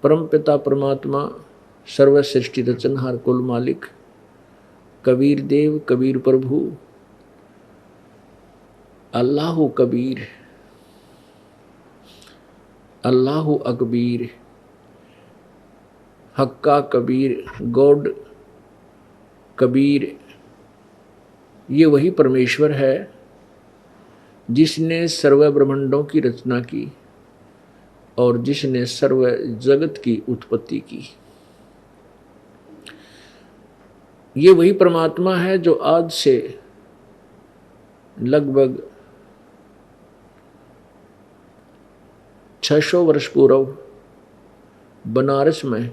परम पिता परमात्मा सर्व सृष्टि रचनहार कुल मालिक कबीर देव कबीर प्रभु अल्लाह कबीर अल्लाह अकबीर हक्का कबीर गॉड कबीर, ये वही परमेश्वर है जिसने सर्व ब्रह्मांडों की रचना की और जिसने सर्व जगत की उत्पत्ति की। ये वही परमात्मा है जो आज से लगभग 600 वर्ष पूर्व बनारस में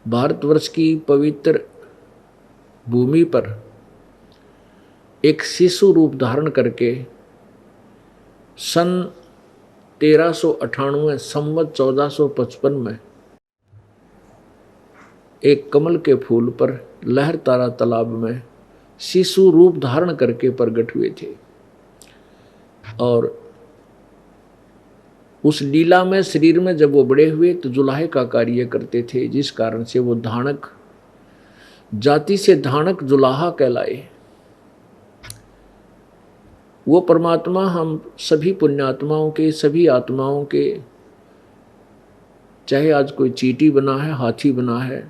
भारतवर्ष की पवित्र भूमि पर एक शिशु रूप धारण करके सन 1398 संवत 1455 में एक कमल के फूल पर लहर तारा तालाब में शिशु रूप धारण करके प्रकट हुए थे और उस लीला में शरीर में जब वो बड़े हुए तो जुलाहे का कार्य करते थे, जिस कारण से वो धानक जाति से धानक जुलाहा कहलाए। वो परमात्मा हम सभी पुण्यात्माओं के, सभी आत्माओं के, चाहे आज कोई चींटी बना है, हाथी बना है,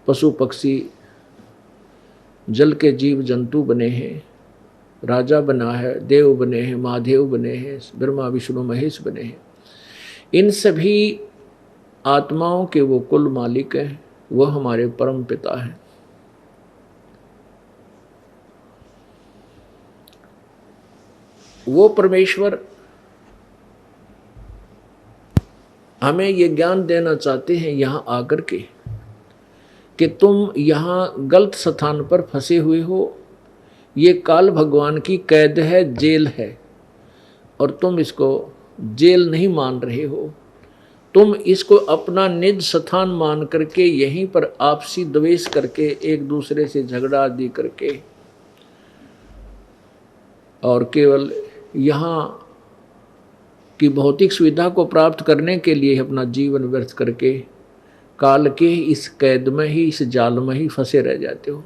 पशु पक्षी, जल के जीव जंतु बने हैं, राजा बना है, देव बने हैं, महादेव बने हैं, ब्रह्मा विष्णु महेश बने हैं, इन सभी आत्माओं के वो कुल मालिक हैं, वह हमारे परम पिता हैं। वो परमेश्वर हमें ये ज्ञान देना चाहते हैं यहाँ आकर के कि तुम यहाँ गलत स्थान पर फंसे हुए हो, ये काल भगवान की कैद है, जेल है, और तुम इसको जेल नहीं मान रहे हो। तुम इसको अपना निज स्थान मान करके यहीं पर आपसी द्वेष करके, एक दूसरे से झगड़ा आदि करके, और केवल यहाँ की भौतिक सुविधा को प्राप्त करने के लिए अपना जीवन व्यर्थ करके काल के इस कैद में ही, इस जाल में ही फंसे रह जाते हो।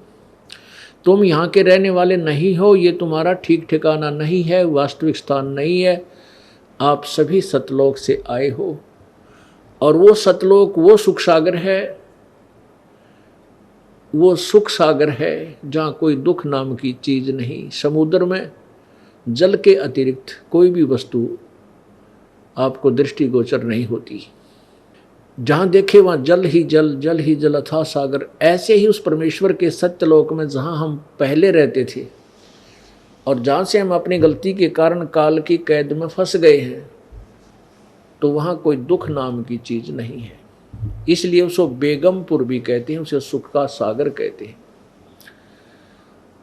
तुम यहाँ के रहने वाले नहीं हो, ये तुम्हारा ठीक ठिकाना नहीं है, वास्तविक स्थान नहीं है। आप सभी सतलोक से आए हो और वो सतलोक वो सुख सागर है, वो सुख सागर है जहाँ कोई दुख नाम की चीज नहीं। समुद्र में जल के अतिरिक्त कोई भी वस्तु आपको दृष्टिगोचर नहीं होती। जहाँ देखे वहाँ जल ही जल, जल ही जल अथाह सागर। ऐसे ही उस परमेश्वर के सत्यलोक में जहाँ हम पहले रहते थे और जहाँ से हम अपनी गलती के कारण काल की कैद में फंस गए हैं, तो वहाँ कोई दुख नाम की चीज नहीं है। इसलिए उसको बेगमपुर भी कहते हैं, उसे सुख का सागर कहते हैं।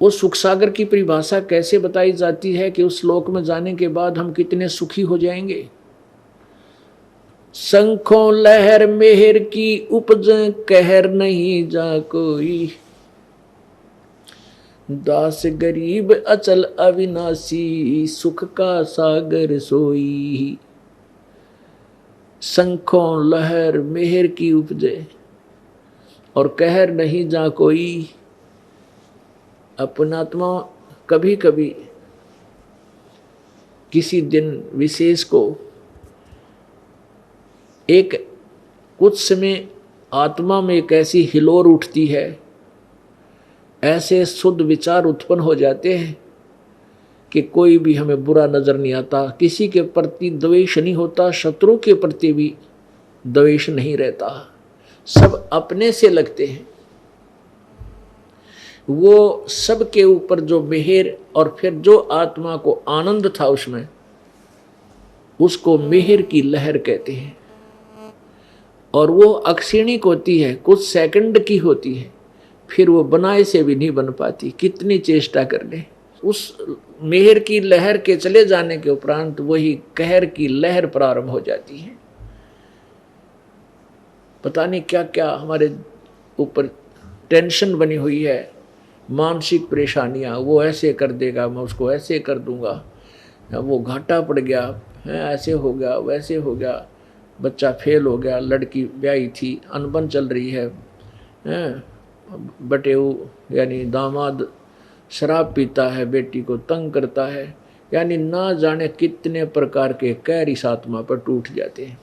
वो सुख सागर की परिभाषा कैसे बताई जाती है कि उस लोक में जाने के बाद हम कितने सुखी हो जाएंगे। शंखों लहर मेहर की उपज, कहर नहीं जा कोई, दास गरीब अचल अविनाशी, सुख का सागर सोई। शंखों लहर मेहर की उपजे और कहर नहीं जा कोई। अपनात्मा कभी कभी किसी दिन विशेष को एक कुछ समय आत्मा में एक ऐसी हिलोर उठती है, ऐसे शुद्ध विचार उत्पन्न हो जाते हैं कि कोई भी हमें बुरा नजर नहीं आता, किसी के प्रति द्वेष नहीं होता, शत्रु के प्रति भी द्वेष नहीं रहता, सब अपने से लगते हैं। वो सब के ऊपर जो मेहर और फिर जो आत्मा को आनंद था उसमें, उसको मेहर की लहर कहते हैं। और वो अक्षीणिक होती है, कुछ सेकंड की होती है, फिर वो बनाए से भी नहीं बन पाती, कितनी चेष्टा कर ले। उस मेहर की लहर के चले जाने के उपरांत वही कहर की लहर प्रारंभ हो जाती है। पता नहीं क्या क्या हमारे ऊपर टेंशन बनी हुई है, मानसिक परेशानियां, वो ऐसे कर देगा, मैं उसको ऐसे कर दूंगा, वो घाटा पड़ गया है, ऐसे हो गया, वैसे हो गया, बच्चा फेल हो गया, लड़की ब्याही थी, अनबन चल रही है, बटेऊ यानी दामाद शराब पीता है, बेटी को तंग करता है, यानी ना जाने कितने प्रकार के कहर इस आत्मा पर टूट जाते हैं।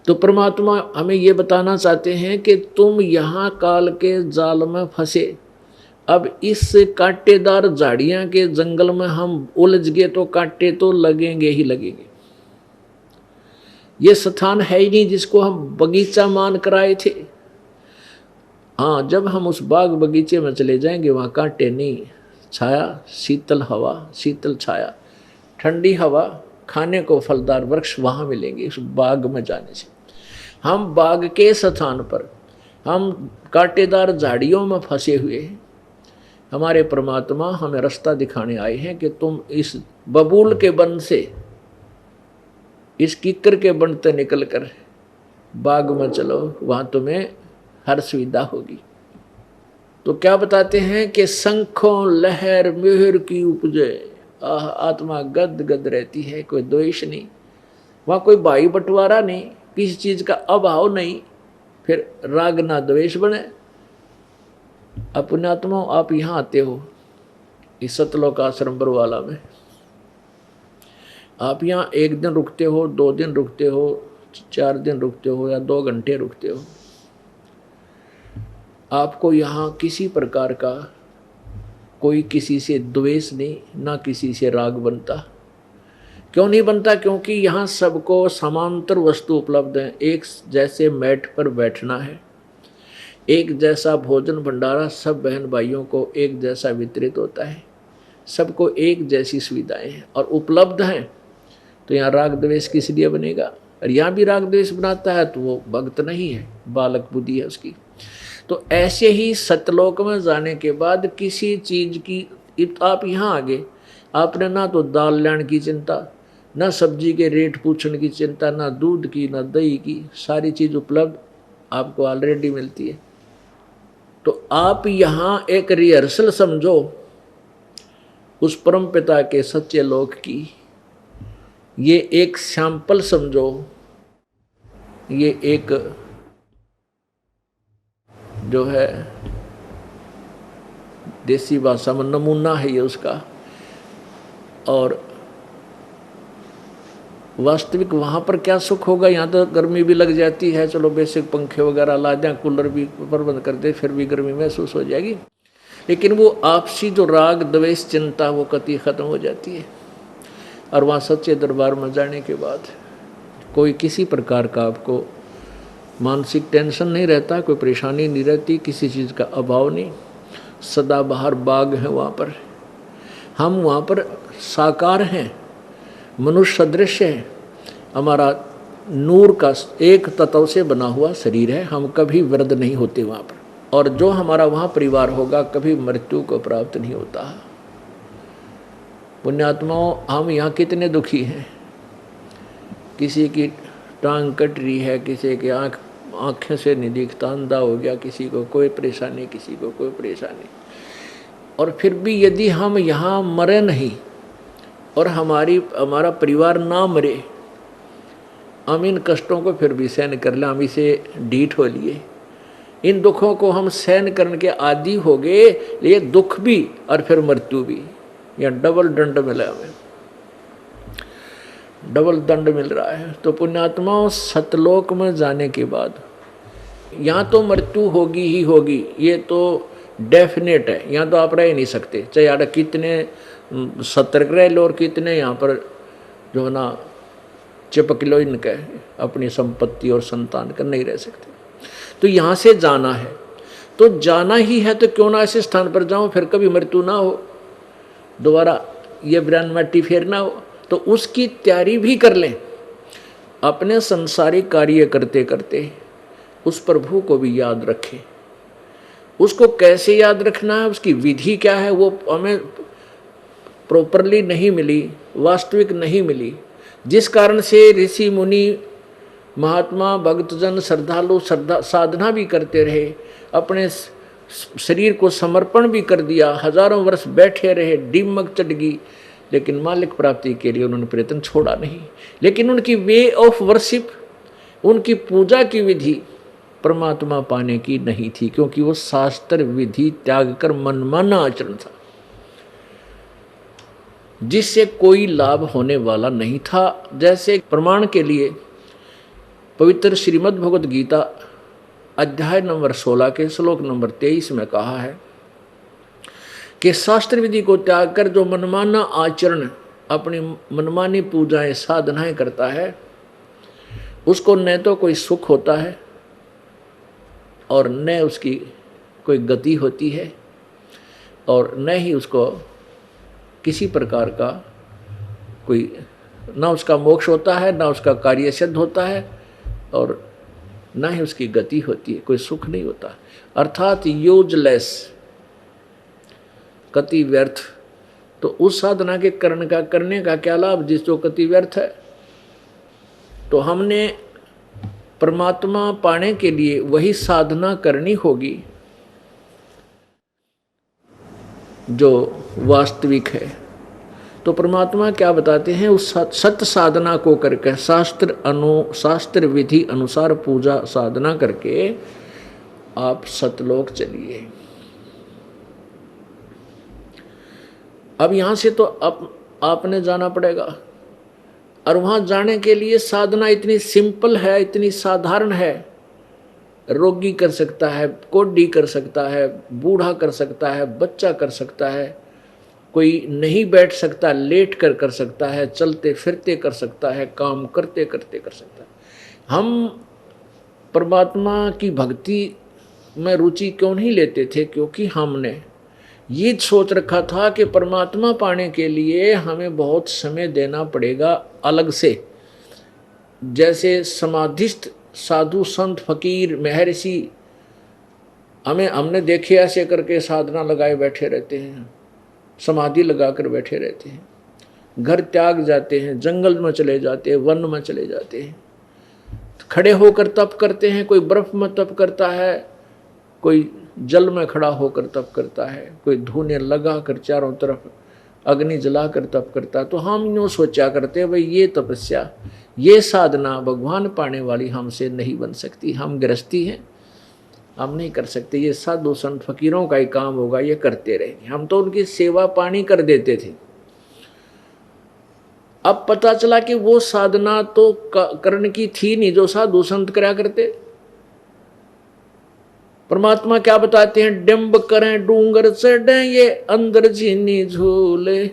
तो परमात्मा हमें ये बताना चाहते हैं कि तुम यहाँ काल के जाल में फंसे, अब इस कांटेदार झाड़ियाँ के जंगल में हम उलझ गए तो कांटे तो लगेंगे ही लगेंगे। ये स्थान है ही नहीं जिसको हम बगीचा मान कर आए थे। हाँ, जब हम उस बाग बगीचे में चले जाएंगे वहाँ कांटे नहीं, छाया, शीतल हवा, शीतल छाया, ठंडी हवा, खाने को फलदार वृक्ष वहाँ मिलेंगे उस बाग में जाने से। हम बाग के स्थान पर हम कांटेदार झाड़ियों में फंसे हुए हैं। हमारे परमात्मा हमें रास्ता दिखाने आए हैं कि तुम इस बबूल के बन से, इस किक्कर के बन से निकल कर बाग में चलो, वहाँ तुम्हें हर सुविधा होगी। तो क्या बताते हैं कि शंखों लहर मिहिर की उपजे, आत्मा गद गद रहती है, कोई द्वेष नहीं, वहाँ कोई भाई बंटवारा नहीं, किसी चीज़ का अभाव नहीं, फिर राग ना द्वेष बने। अपने आत्मा आप यहाँ आते हो इस सतलोक आश्रम बरवाला में, आप यहाँ 1 दिन रुकते हो, 2 दिन रुकते हो, 4 दिन रुकते हो या 2 घंटे रुकते हो, आपको यहाँ किसी प्रकार का कोई किसी से द्वेष नहीं, ना किसी से राग बनता। क्यों नहीं बनता? क्योंकि यहाँ सबको समांतर वस्तु उपलब्ध है। एक जैसे मैट पर बैठना है, एक जैसा भोजन भंडारा सब बहन भाइयों को एक जैसा वितरित होता है, सबको एक जैसी सुविधाएं हैं और उपलब्ध हैं। तो यहाँ राग द्वेष किस लिए बनेगा? और यहाँ भी राग द्वेष बनाता है तो वो भक्त नहीं है, बालक बुद्धि है उसकी। तो ऐसे ही सतलोक में जाने के बाद किसी चीज़ की, आप यहाँ आगे आपने ना तो दाल लेने की चिंता, ना सब्जी के रेट पूछने की चिंता, ना दूध की, ना दही की, सारी चीज़ उपलब्ध आपको ऑलरेडी मिलती है। तो आप यहाँ एक रिहर्सल समझो उस परम पिता के सच्चे लोक की, ये एक सैंपल समझो, ये एक जो है देसी भाषा में नमूना है ये उसका। और वास्तविक वहाँ पर क्या सुख होगा? यहाँ तो गर्मी भी लग जाती है, चलो बेसिक पंखे वगैरह ला दें, कूलर भी प्रबंध कर दे, फिर भी गर्मी महसूस हो जाएगी, लेकिन वो आपसी जो राग द्वेष चिंता वो कति ख़त्म हो जाती है। और वहाँ सच्चे दरबार में जाने के बाद कोई किसी प्रकार का आपको मानसिक टेंशन नहीं रहता, कोई परेशानी नहीं रहती, किसी चीज़ का अभाव नहीं, सदा बाहर बाग है वहाँ पर। हम वहाँ पर साकार हैं, मनुष्य सदृश है, हमारा नूर का एक तत्व से बना हुआ शरीर है, हम कभी वृद्ध नहीं होते वहाँ पर। और जो हमारा वहाँ परिवार होगा कभी मृत्यु को प्राप्त नहीं होता। पुण्यात्माओं, हम यहाँ कितने दुखी हैं, किसी की टांग कट रही है, किसी की आँखें से नहीं दिखता, अंधा हो गया, किसी को कोई परेशानी, किसी को कोई परेशानी। और फिर भी यदि हम यहाँ मरे नहीं और हमारा परिवार ना मरे, हम इन कष्टों को फिर भी सहन कर लें, हम इसे ढीठ हो लिए, इन दुखों को हम सहन करने के आदी हो गए, ये दुख भी और फिर मृत्यु भी, या डबल दंड मिला, हमें डबल दंड मिल रहा है। तो पुण्यात्माओं, सतलोक में जाने के बाद यहाँ तो मृत्यु होगी ही होगी, ये तो डेफिनेट है, यहाँ तो आप रह नहीं सकते, चाहे यार कितने सतर्क रह लो और कितने यहाँ पर जो है ना चिपक लो इनका अपनी संपत्ति और संतान का, नहीं रह सकते। तो यहाँ से जाना है, तो जाना ही है तो क्यों ना ऐसे स्थान पर जाऊँ फिर कभी मृत्यु ना हो, दोबारा ये ब्रह्म मट्टी फेर ना हो, तो उसकी तैयारी भी कर लें। अपने संसारिक कार्य करते करते उस प्रभु को भी याद रखें। उसको कैसे याद रखना है, उसकी विधि क्या है, वो हमें प्रॉपरली नहीं मिली, वास्तविक नहीं मिली, जिस कारण से ऋषि मुनि महात्मा भक्तजन श्रद्धालु साधना भी करते रहे, अपने शरीर को समर्पण भी कर दिया, हजारों वर्ष बैठे रहे, दिमक चढ़ गई, लेकिन मालिक प्राप्ति के लिए उन्होंने प्रयत्न छोड़ा नहीं। लेकिन उनकी वे ऑफ वर्शिप, उनकी पूजा की विधि परमात्मा पाने की नहीं थी, क्योंकि वो शास्त्र विधि त्याग कर मनमाना आचरण था जिससे कोई लाभ होने वाला नहीं था। जैसे प्रमाण के लिए पवित्र श्रीमद् भगवद गीता अध्याय नंबर 16 के श्लोक नंबर 23 में कहा है कि शास्त्र विधि को त्याग कर जो मनमाना आचरण, अपनी मनमानी पूजाएं साधनाएं करता है, उसको न तो कोई सुख होता है और न उसकी कोई गति होती है, और न ही उसको किसी प्रकार का कोई, न उसका मोक्ष होता है, न उसका कार्य सिद्ध होता है, और न ही उसकी गति होती है, कोई सुख नहीं होता। अर्थात यूजलेस, कति व्यर्थ। तो उस साधना के करने का क्या लाभ जिस जो कति व्यर्थ है। तो हमने परमात्मा पाने के लिए वही साधना करनी होगी जो वास्तविक है। तो परमात्मा क्या बताते हैं, उस सत्य साधना को करके शास्त्र विधि अनुसार पूजा साधना करके आप सतलोक चलिए। अब यहां से तो आपने जाना पड़ेगा, और वहां जाने के लिए साधना इतनी सिंपल है, इतनी साधारण है। रोगी कर सकता है, कोढ़ी कर सकता है, बूढ़ा कर सकता है, बच्चा कर सकता है, कोई नहीं बैठ सकता लेट कर सकता है, चलते फिरते कर सकता है, काम करते करते कर सकता है। हम परमात्मा की भक्ति में रुचि क्यों नहीं लेते थे? क्योंकि हमने ये सोच रखा था कि परमात्मा पाने के लिए हमें बहुत समय देना पड़ेगा अलग से। जैसे समाधिस्थ साधु संत फकीर महर्षि हमने देखे ऐसे करके साधना लगाए बैठे रहते हैं, समाधि लगाकर बैठे रहते हैं, घर त्याग जाते हैं, जंगल में चले जाते हैं, वन में चले जाते हैं, खड़े होकर तप करते हैं। कोई बर्फ में तप करता है, कोई जल में खड़ा होकर तप करता है, कोई धूने लगा कर चारों तरफ अग्नि जलाकर तप करता है। तो हम यूँ सोचा करते भाई ये तपस्या, ये साधना भगवान पाने वाली हमसे नहीं बन सकती, हम गृहस्थी हैं, हम नहीं कर सकते। ये साधु संत फकीरों का ही काम होगा, ये करते रहेंगे। हम तो उनकी सेवा पानी कर देते थे। अब पता चला कि वो साधना तो करने की थी नहीं जो साधु संत करा करते। परमात्मा क्या बताते हैं, डिंब करें डूंगर चढ़े ये अंदर जीनी झूले,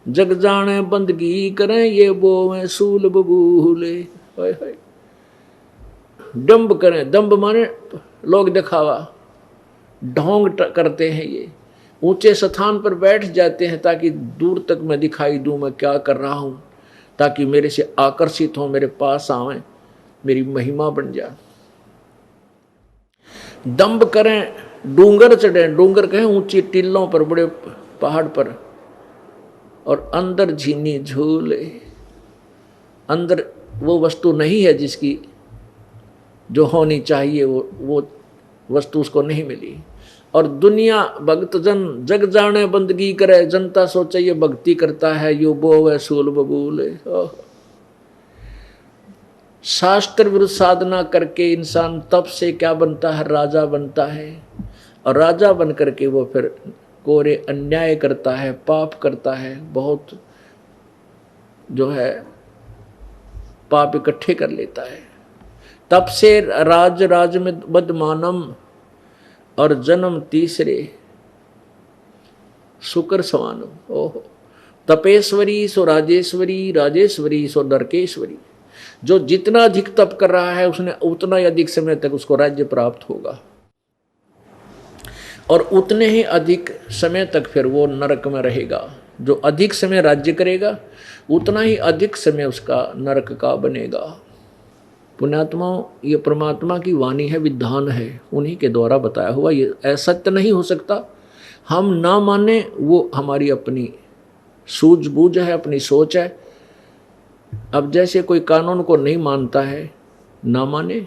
जग जाने बंदगी करें ये बोवें सूल बबूले। डंब करें, दंब माने लोग दिखावा, ढोंग करते हैं, ये ऊंचे स्थान पर बैठ जाते हैं ताकि दूर तक मैं दिखाई दूं मैं क्या कर रहा हूं, ताकि मेरे से आकर्षित हो, मेरे पास आवें, मेरी महिमा बन जाए। दंब करें डूंगर चढ़े, डूंगर कहें ऊंची टीलों पर, बड़े पहाड़ पर, और अंदर झीनी झूले। अंदर वो वस्तु नहीं है जिसकी जो होनी चाहिए, वो वस्तु उसको नहीं मिली। और दुनिया भक्त जन जग जाने बंदगी करे, जनता सोचे ये भक्ति करता है, यो बोवे सूल बबूले। शास्त्र विरुद्ध साधना करके इंसान तप से क्या बनता है, राजा बनता है, और राजा बन करके वो फिर कोरे अन्याय करता है, पाप करता है, बहुत जो है पाप इकट्ठे कर लेता है। तप से राज में बदमानम, और जन्म तीसरे शुक्र सवानम। ओहो, तपेश्वरी सो राजेश्वरी, राजेश्वरी सो नरकेश्वरी। जो जितना अधिक तप कर रहा है उसने उतना ही अधिक समय तक उसको राज्य प्राप्त होगा, और उतने ही अधिक समय तक फिर वो नरक में रहेगा। जो अधिक समय राज्य करेगा उतना ही अधिक समय उसका नरक का बनेगा। पुण्यात्माओं, ये परमात्मा की वाणी है, विधान है, उन्हीं के द्वारा बताया हुआ। ये असत्य नहीं हो सकता। हम ना माने वो हमारी अपनी सूझबूझ है, अपनी सोच है। अब जैसे कोई कानून को नहीं मानता है, ना माने,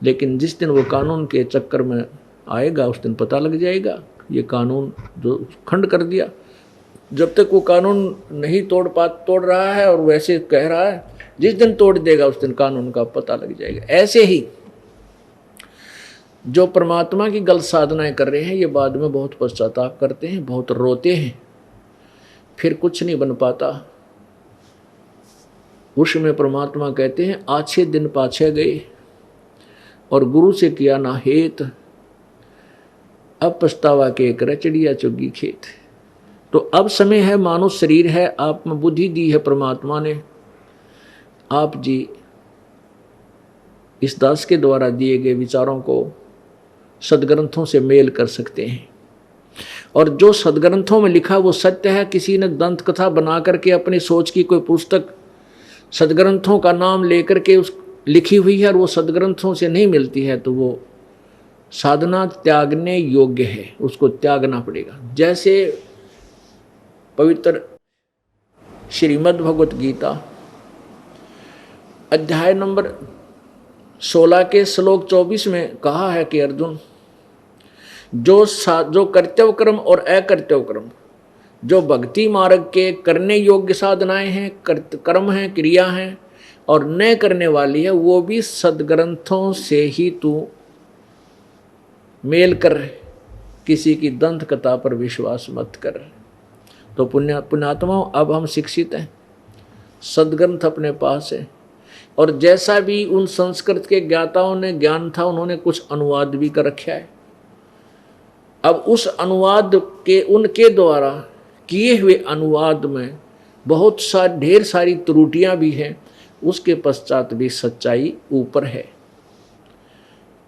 लेकिन जिस दिन वो कानून के चक्कर में आएगा उस दिन पता लग जाएगा ये कानून जो खंड कर दिया जब तक वो कानून नहीं तोड़ रहा है और वैसे कह रहा है, जिस दिन तोड़ देगा उस दिन कानून का पता लग जाएगा। ऐसे ही जो परमात्मा की गलत साधनाएं कर रहे हैं, ये बाद में बहुत पश्चाताप करते हैं, बहुत रोते हैं, फिर कुछ नहीं बन पाता। उसमें परमात्मा कहते हैं, आछे दिन पाछे गए और गुरु से किया ना हेत, अब पछतावा के करे चिड़िया चुगी खेत। तो अब समय है, मानो शरीर है, आप में बुद्धि दी है परमात्मा ने, आप जी इस दास के द्वारा दिए गए विचारों को सदग्रंथों से मेल कर सकते हैं। और जो सदग्रंथों में लिखा वो सत्य है। किसी ने दंत कथा बना करके अपनी सोच की कोई पुस्तक सदग्रंथों का नाम लेकर के उस लिखी हुई है और वो सदग्रंथों से नहीं मिलती है, तो वो साधना त्यागने योग्य है, उसको त्यागना पड़ेगा। जैसे पवित्र श्रीमद् भगवत गीता अध्याय नंबर 16 के श्लोक 24 में कहा है कि अर्जुन, जो कर्तव्य कर्म और अकर्तव्य कर्म, जो भक्ति मार्ग के करने योग्य साधनाएं हैं, कर्म हैं, क्रिया हैं, और न करने वाली है, वो भी सदग्रंथों से ही तू मेल कर, किसी की दंत कथा पर विश्वास मत कर। तो पुण्यात्माओं, अब हम शिक्षित हैं, सदग्रंथ अपने पास है, और जैसा भी उन संस्कृत के ज्ञाताओं ने ज्ञान था, उन्होंने कुछ अनुवाद भी कर रखा है। अब उस अनुवाद के उनके द्वारा किए हुए अनुवाद में बहुत ढेर सारी त्रुटियां भी हैं, उसके पश्चात भी सच्चाई ऊपर है।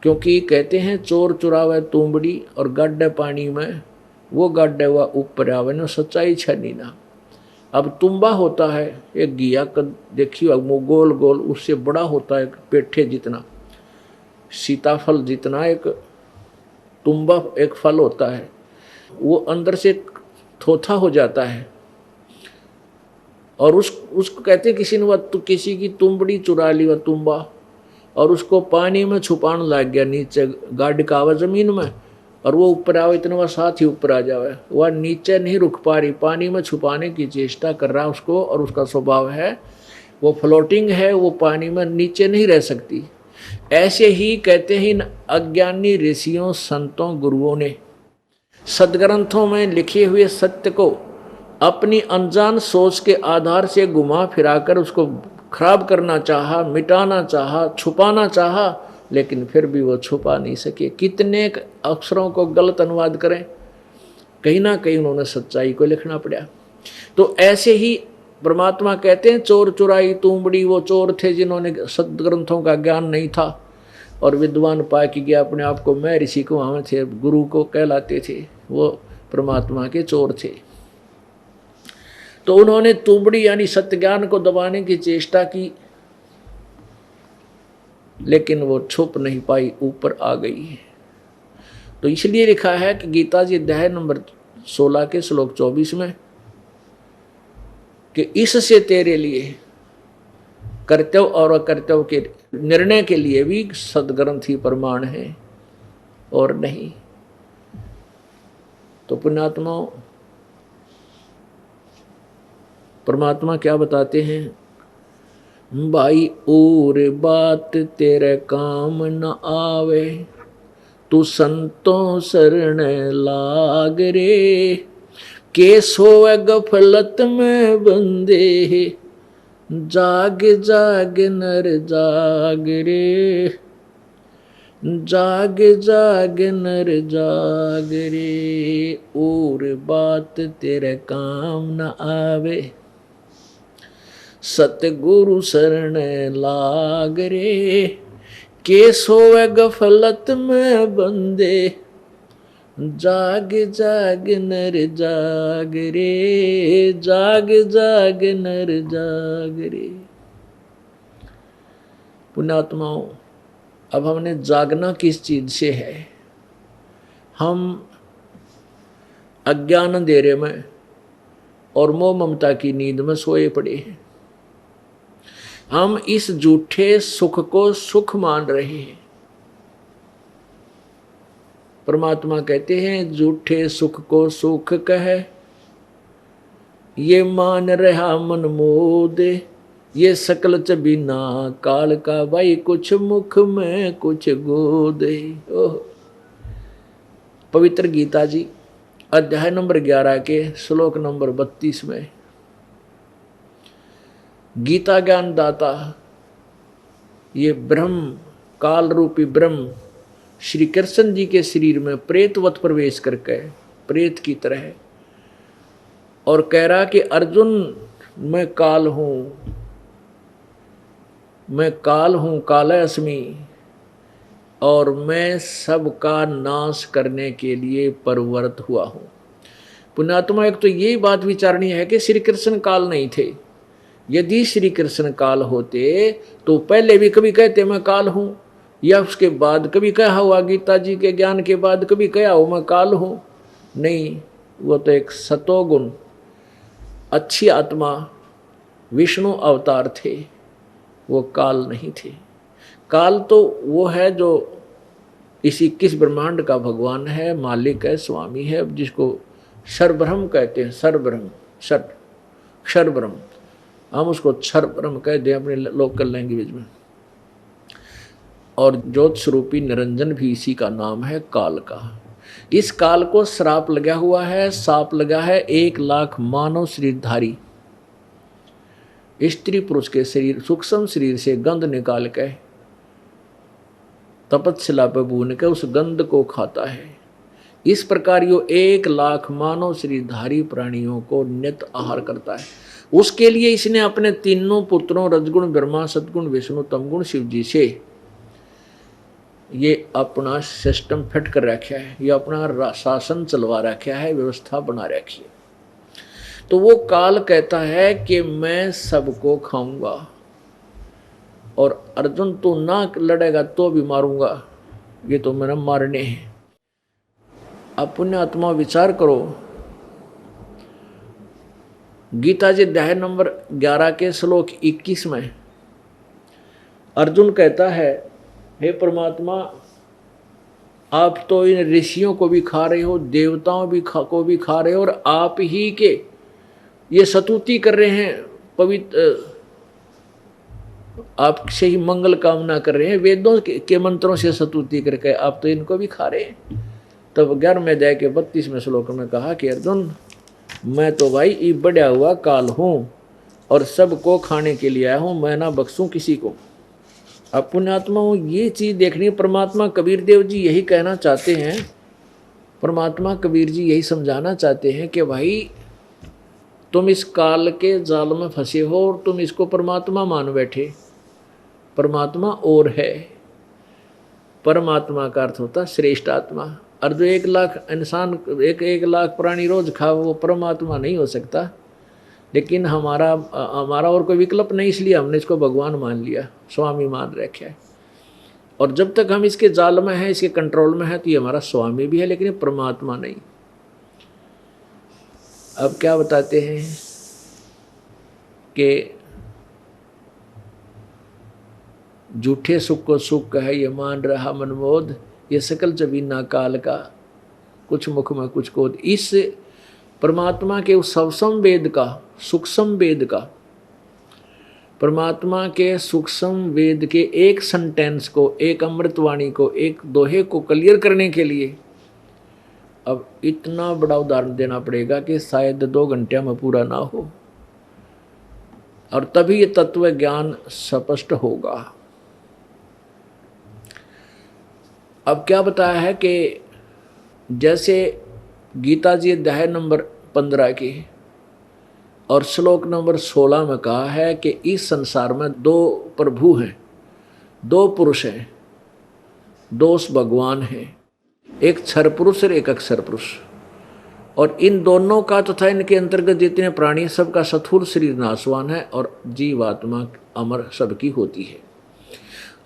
क्योंकि कहते हैं चोर चुरावे तुंबड़ी और गड्ढे पानी में, वो गड्ढे हुआ ऊपर आवे न, सच्चाई छनी ना। अब तुम्बा होता है एक घिया का, देखिए वो गोल गोल, उससे बड़ा होता है एक पेठे जितना, सीताफल जितना एक तुम्बा एक फल होता है, वो अंदर से थोथा हो जाता है। और उसको कहते हैं किसी ने किसी की तुंबड़ी चुरा ली, वह तुम्बा, और उसको पानी में छुपाने लग गया, नीचे गाड़ का आवा जमीन में, और वो ऊपर आवे इतना वह साथ ही ऊपर आ जावे, वह नीचे नहीं रुक पा रही, पानी में छुपाने की चेष्टा कर रहा उसको, और उसका स्वभाव है वो फ्लोटिंग है, वो पानी में नीचे नहीं रह सकती। ऐसे ही कहते हैं इन अज्ञानी ऋषियों, संतों, गुरुओं ने सदग्रंथों में लिखे हुए सत्य को अपनी अनजान सोच के आधार से घुमा फिराकर उसको खराब करना चाहा, मिटाना चाहा, छुपाना चाहा, लेकिन फिर भी वो छुपा नहीं सके। कितने अक्षरों को गलत अनुवाद करें, कहीं ना कहीं उन्होंने सच्चाई को लिखना पड़ा। तो ऐसे ही परमात्मा कहते हैं, चोर चुराई तुंबड़ी, वो चोर थे जिन्होंने सदग्रंथों का ज्ञान नहीं था और विद्वान पा के गया अपने आप को मैं ऋषि को वहाँ थे, गुरु को कहलाते थे, वो परमात्मा के चोर थे। तो उन्होंने तुंबड़ी यानी सत्य ज्ञान को दबाने की चेष्टा की, लेकिन वो छुप नहीं पाई, ऊपर आ गई। तो इसलिए लिखा है कि गीता जी अध्याय नंबर 16 के श्लोक 24 में कि इससे तेरे लिए कर्तव्य और अकर्तव्य के निर्णय के लिए भी सदग्रंथ ही प्रमाण है और नहीं। तो पुण्यात्माओं, परमात्मा क्या बताते हैं, भाई और बात तेरे काम न आवे, तू संतों शरण लाग रे, के सोए गफलत में बंदे, जाग जाग नर जाग रे, जाग जाग नर जाग रे, और बात तेरे काम न आवे, सतगुरु शरण लाग रे, के सोए गफलत में बंदे, जाग जाग नर जाग रे, जाग जाग नर जाग रे। पुण्यात्माओं, अब हमने जागना किस चीज से है? हम अज्ञान अंधेरे में और मोह ममता की नींद में सोए पड़े हैं। हम इस झूठे सुख को सुख मान रहे हैं। परमात्मा कहते हैं, झूठे सुख को सुख कहे, ये मान रहा मन मोदे, ये सकल चबीना काल का, भाई कुछ मुख में कुछ गोदे। ओह, पवित्र गीता जी अध्याय नंबर 11 के श्लोक नंबर 32 में गीता ज्ञान दाता ये ब्रह्म, काल रूपी ब्रह्म श्री कृष्ण जी के शरीर में प्रेतवत प्रवेश करके, प्रेत की तरह, और कह रहा कि अर्जुन मैं काल हूं, मैं काल हूं, कालय अस्मि, और मैं सबका नाश करने के लिए परवर्त हुआ हूं। पुण्यात्मा, एक तो यही बात विचारनी है कि श्री कृष्ण काल नहीं थे। यदि श्री कृष्ण काल होते तो पहले भी कभी कहते मैं काल हूं, या उसके बाद कभी कहा हुआ, गीता जी के ज्ञान के बाद कभी कहा हो मैं काल हूं? नहीं, वो तो एक सतोगुण अच्छी आत्मा विष्णु अवतार थे, वो काल नहीं थे। काल तो वो है जो इस 21 ब्रह्मांड का भगवान है, मालिक है, स्वामी है, जिसको सर्वब्रह्म कहते हैं। सर्वब्रह्म, क्षरब्रह्म, हम उसको क्षरब्रह्म कह दें अपने लोकल लैंग्वेज में। और ज्योत स्वरूपी निरंजन भी इसी का नाम है, काल का। इस काल को श्राप लगा हुआ है, साप लगा है 1 लाख मानव शरीरधारी स्त्री पुरुष के शरीर, सूक्ष्म शरीर से गंध निकाल के तपस्या पर भून के उस गंध को खाता है। इस प्रकार यो 1 लाख मानव शरीरधारी प्राणियों को नित्य आहार करता है। उसके लिए इसने अपने तीनों पुत्रों रजगुण ब्रह्मा, सतगुण विष्णु, तमगुण शिव जी से ये अपना सिस्टम फिट कर रखा है, ये अपना शासन चलवा रखा है, व्यवस्था बना रखी है। तो वो काल कहता है कि मैं सबको खाऊंगा, और अर्जुन तो ना लड़ेगा तो भी मारूंगा, ये तो मेरा मारने हैं। अपने आत्मा विचार करो, गीता जी अध्याय नंबर 11 के श्लोक 21 में अर्जुन कहता है, हे परमात्मा, आप तो इन ऋषियों को भी खा रहे हो, देवताओं को भी खा रहे हो, और आप ही के ये स्तुति कर रहे हैं, पवित्र आपसे ही मंगल कामना कर रहे हैं, वेदों के मंत्रों से स्तुति करके आप तो इनको भी खा रहे हैं। तब 11वें अध्याय के 32वें श्लोक में कहा कि अर्जुन, मैं तो भाई ये बढ़िया हुआ काल हूँ और सबको खाने के लिए आया हूँ, मैं ना बख्शूँ किसी को। अब पुण्यात्मा ये चीज़ देखनी, परमात्मा कबीर देव जी यही कहना चाहते हैं, परमात्मा कबीर जी यही समझाना चाहते हैं कि भाई तुम इस काल के जाल में फंसे हो और तुम इसको परमात्मा मान बैठे। परमात्मा और है, परमात्मा का अर्थ होता श्रेष्ठ आत्मा। और जो 1 लाख इंसान, 1 लाख प्राणी रोज खा, वो परमात्मा नहीं हो सकता। लेकिन हमारा और कोई विकल्प नहीं, इसलिए हमने इसको भगवान मान लिया, स्वामी मान रखा है। और जब तक हम इसके जाल में हैं, इसके कंट्रोल में है, तो ये हमारा स्वामी भी है, लेकिन ये परमात्मा नहीं। अब क्या बताते हैं कि झूठे सुख को सुख है, ये मान रहा मनमोद, ये सकल जबीना काल का, कुछ मुख में कुछ कोद। इस परमात्मा के उस सूक्ष्म वेद का, सूक्ष्म वेद का, परमात्मा के सूक्ष्म वेद के एक सेंटेंस को, एक अमृतवाणी को, एक दोहे को क्लियर करने के लिए अब इतना बड़ा उदाहरण देना पड़ेगा कि शायद 2 घंटे में पूरा ना हो, और तभी ये तत्व ज्ञान स्पष्ट होगा। अब क्या बताया है कि जैसे गीता जी अध्याय नंबर 15 की और श्लोक नंबर 16 में कहा है कि इस संसार में 2 प्रभु हैं, 2 पुरुष हैं, 2 भगवान हैं, एक क्षर पुरुष और एक अक्षर पुरुष। और इन दोनों का तथा इनके अंतर्गत जितने प्राणी, सबका स्थूल शरीर नाशवान है और जीवात्मा अमर सबकी होती है।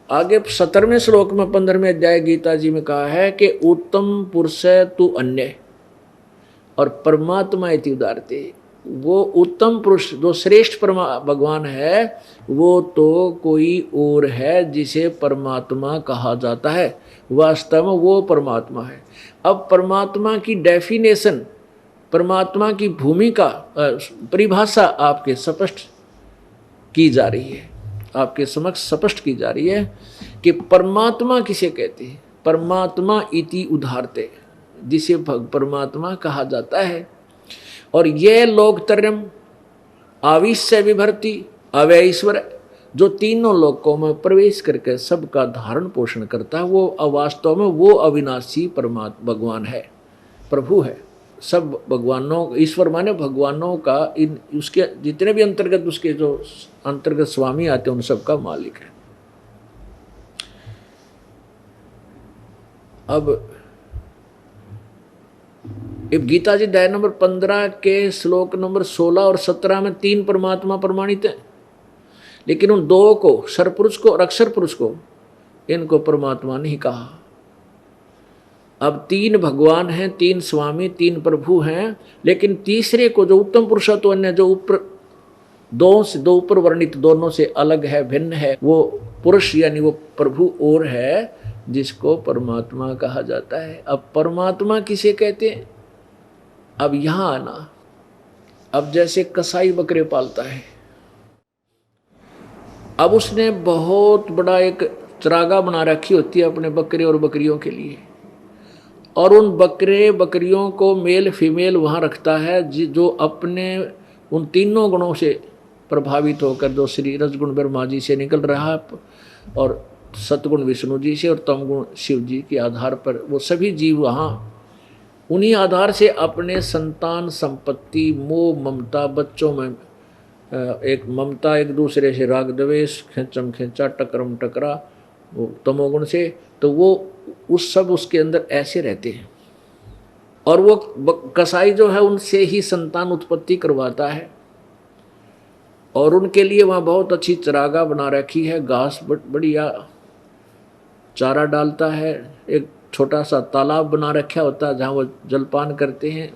आगे 17वें श्लोक में 15वें अध्याय गीता जी में कहा है कि उत्तम पुरुष तू अन्य और परमात्मा इति उदारते। वो उत्तम पुरुष जो श्रेष्ठ भगवान है, वो तो कोई और है जिसे परमात्मा कहा जाता है। वास्तव में वो परमात्मा है। अब परमात्मा की डेफिनेशन परमात्मा की भूमिका परिभाषा आपके स्पष्ट की जा रही है, आपके समक्ष स्पष्ट की जा रही है कि परमात्मा किसे कहते हैं। परमात्मा इति उदाहरते, जिसे परमात्मा कहा जाता है। और यह लोकत्रयम् आविश्य विभर्ति अवैश्वर, जो तीनों लोकों में प्रवेश करके सबका धारण पोषण करता है, वो वास्तव में वो अविनाशी परमात्मा भगवान है, प्रभु है। सब भगवानों, ईश्वर माने भगवानों का, इन उसके जितने भी अंतर्गत, उसके जो अंतर्गत स्वामी आते हैं उन सब का मालिक है। अब गीता जी अध्याय नंबर 15 के श्लोक नंबर 16 और 17 में 3 परमात्मा प्रमाणित है, लेकिन उन 2 को, सरपुरुष को और अक्षर पुरुष को, इनको परमात्मा नहीं कहा। अब 3 भगवान हैं, 3 स्वामी, 3 प्रभु हैं, लेकिन तीसरे को जो उत्तम पुरुषत्व अन्य, जो ऊपर दो ऊपर वर्णित, दोनों से अलग है, भिन्न है, वो पुरुष यानी वो प्रभु और है, जिसको परमात्मा कहा जाता है। अब परमात्मा किसे कहते हैं? अब यहां आना, अब जैसे कसाई बकरे पालता है, अब उसने बहुत बड़ा एक चरागाह बना रखी होती है अपने बकरे और बकरियों के लिए, और उन बकरे बकरियों को मेल फीमेल वहाँ रखता है जो अपने उन तीनों गुणों से प्रभावित होकर, जो श्री रजगुण ब्रह्मा जी से निकल रहा है और सतगुण विष्णु जी से और तमगुण शिव जी के आधार पर, वो सभी जीव वहाँ उन्हीं आधार से अपने संतान संपत्ति मोह ममता, बच्चों में एक ममता, एक दूसरे से राग द्वेष, खेचम खेचा, टकरम टकरा, वो तमोगुण से, तो वो उस सब उसके अंदर ऐसे रहते हैं। और वो कसाई जो है उनसे ही संतान उत्पत्ति करवाता है, और उनके लिए वहाँ बहुत अच्छी चरागाह बना रखी है, घास बढ़िया चारा डालता है, एक छोटा सा तालाब बना रखा होता है जहाँ वो जलपान करते हैं,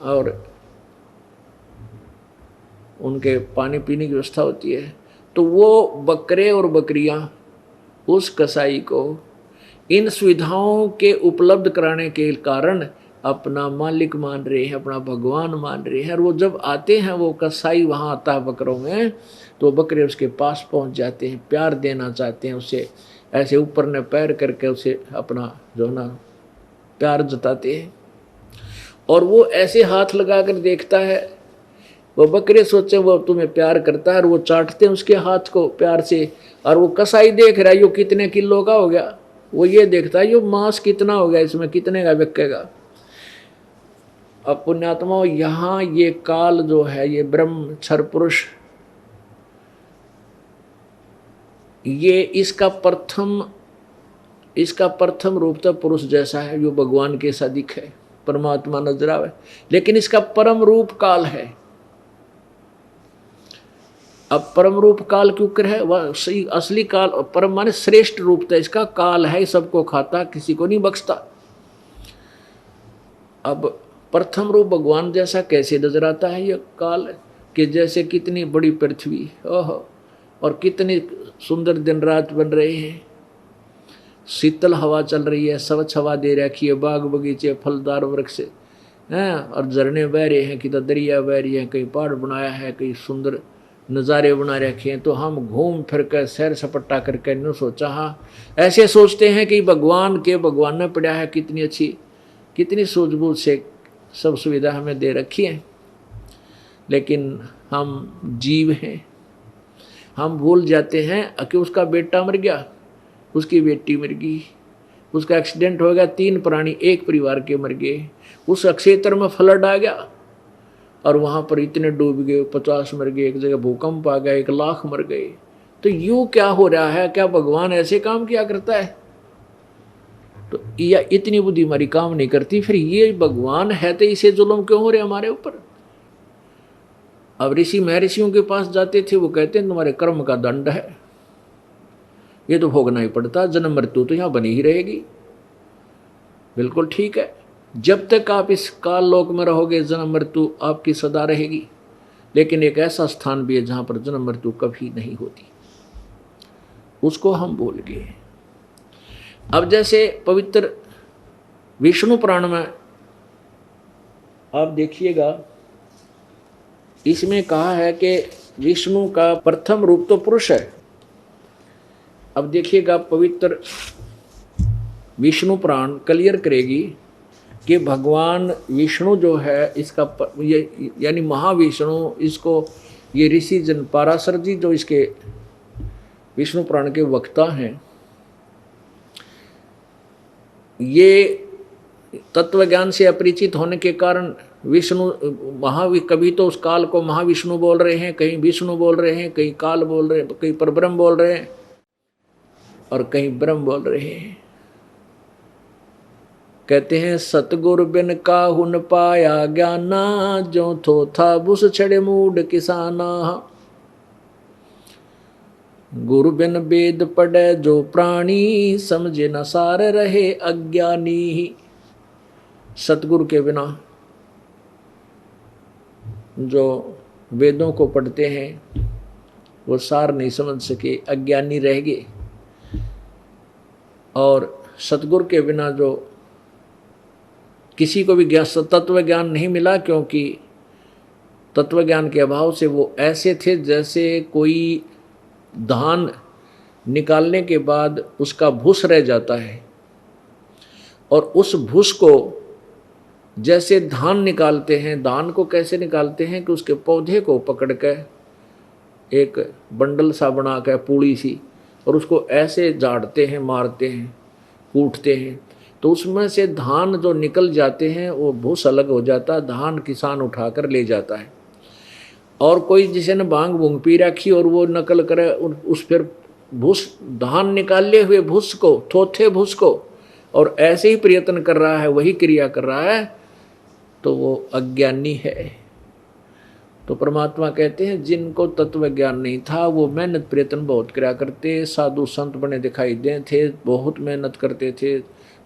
और उनके पानी पीने की व्यवस्था होती है। तो वो बकरे और बकरियां उस कसाई को इन सुविधाओं के उपलब्ध कराने के कारण अपना मालिक मान रहे हैं, अपना भगवान मान रहे हैं। और वो जब आते हैं, वो कसाई वहाँ आता है बकरों में, तो बकरे उसके पास पहुँच जाते हैं, प्यार देना चाहते हैं, उसे ऐसे ऊपर ने पैर करके उसे अपना जो ना प्यार जताते हैं। और वो ऐसे हाथ लगा कर देखता है, वो बकरे सोचे वो तुम्हें प्यार करता है, और वो चाटते हैं उसके हाथ को प्यार से। और वो कसाई देख रहा है यो कितने किलो का हो गया, वो ये देखता है यो मांस कितना हो गया, इसमें कितने का बिकेगा। अब पुण्यात्माओं, यहाँ ये काल जो है, ये ब्रह्म क्षर पुरुष, ये इसका प्रथम रूप तो पुरुष जैसा है, जो भगवान के सदिक है, परमात्मा नजर आवे, लेकिन इसका परम रूप काल है। अब परम रूप काल क्यों कर है? वह सही असली काल, परम माने श्रेष्ठ रूप था इसका, काल है, सबको खाता, किसी को नहीं बख्शता। अब प्रथम रूप भगवान जैसा कैसे नजर आता है ये काल, कि जैसे कितनी बड़ी पृथ्वी, ओहो, और कितनी सुंदर दिन रात बन रहे हैं, शीतल हवा चल रही है, स्वच्छ हवा दे रखी है, बाग बगीचे फलदार वृक्ष हैं, और झरने बह रहे हैं, किधर दरिया बह रही है, कहीं पहाड़ बनाया है, कहीं सुंदर नज़ारे बना रखे हैं। तो हम घूम फिर कर सैर सपट्टा करके यूँ सोचा, हाँ ऐसे सोचते हैं कि भगवान ने पड़ा है, कितनी अच्छी, कितनी सूझबूझ से सब सुविधा हमें दे रखी है। लेकिन हम जीव हैं, हम भूल जाते हैं कि उसका बेटा मर गया, उसकी बेटी मर गई, उसका एक्सीडेंट हो गया, 3 प्राणी एक परिवार के मर गए, उस क्षेत्र में फ्लड आ गया और वहाँ पर इतने डूब गए, 50 मर गए, एक जगह भूकंप आ गया, 1 लाख मर गए। तो यूँ क्या हो रहा है? क्या भगवान ऐसे काम किया करता है? तो या इतनी बुद्धि हमारी काम नहीं करती, फिर ये भगवान है तो इसे जुल्म क्यों हो रहे हमारे ऊपर? अब ऋषि महर्षियों के पास जाते थे, वो कहते हैं तुम्हारे कर्म का दंड है, ये तो भोगना ही पड़ता, जन्म मृत्यु तो यहाँ बनी ही रहेगी। बिल्कुल ठीक है, जब तक आप इस काल लोक में रहोगे जन्म मृत्यु आपकी सदा रहेगी, लेकिन एक ऐसा स्थान भी है जहाँ पर जन्म मृत्यु कभी नहीं होती, उसको हम भूल गए। अब जैसे पवित्र विष्णु पुराण में आप देखिएगा, इसमें कहा है कि विष्णु का प्रथम रूप तो पुरुष है। अब देखिएगा, पवित्र विष्णु पुराण क्लियर करेगी कि भगवान विष्णु जो है इसका ये यानी महाविष्णु, इसको ये ऋषि जन पाराशर जी जो इसके विष्णु पुराण के वक्ता हैं, ये तत्व ज्ञान से अपरिचित होने के कारण विष्णु कभी तो उस काल को महाविष्णु बोल रहे हैं, कहीं विष्णु बोल रहे हैं, कहीं काल बोल रहे हैं, कहीं परब्रह्म बोल रहे हैं और कहीं ब्रह्म बोल रहे हैं। कहते हैं सतगुरु बिन काहुन पाया ज्ञाना, जो थो था बुस छड़े मूड किसाना। गुरु बिन वेद पढ़े जो प्राणी, समझे न सार रहे अज्ञानी। सतगुरु के बिना जो वेदों को पढ़ते हैं वो सार नहीं समझ सके, अज्ञानी रह गए। और सतगुरु के बिना जो किसी को भी तत्व ज्ञान नहीं मिला, क्योंकि तत्व ज्ञान के अभाव से वो ऐसे थे जैसे कोई धान निकालने के बाद उसका भूस रह जाता है, और उस भूस को जैसे धान निकालते हैं, धान को कैसे निकालते हैं कि उसके पौधे को पकड़ कर एक बंडल सा बना कर पूड़ी सी, और उसको ऐसे झाड़ते हैं, मारते हैं, कूटते हैं, तो उसमें से धान जो निकल जाते हैं वो भूस अलग हो जाता है, धान किसान उठाकर ले जाता है। और कोई जिसे ने भांग भूंग पी रखी और वो नकल करे उस फिर भूस धान निकाले हुए भूस को, थोथे भूस को, और ऐसे ही प्रयत्न कर रहा है, वही क्रिया कर रहा है, तो वो अज्ञानी है। तो परमात्मा कहते हैं जिनको तत्व ज्ञान नहीं था वो मेहनत प्रयत्न बहुत किया करते, साधु संत बने दिखाई दे थे, बहुत मेहनत करते थे,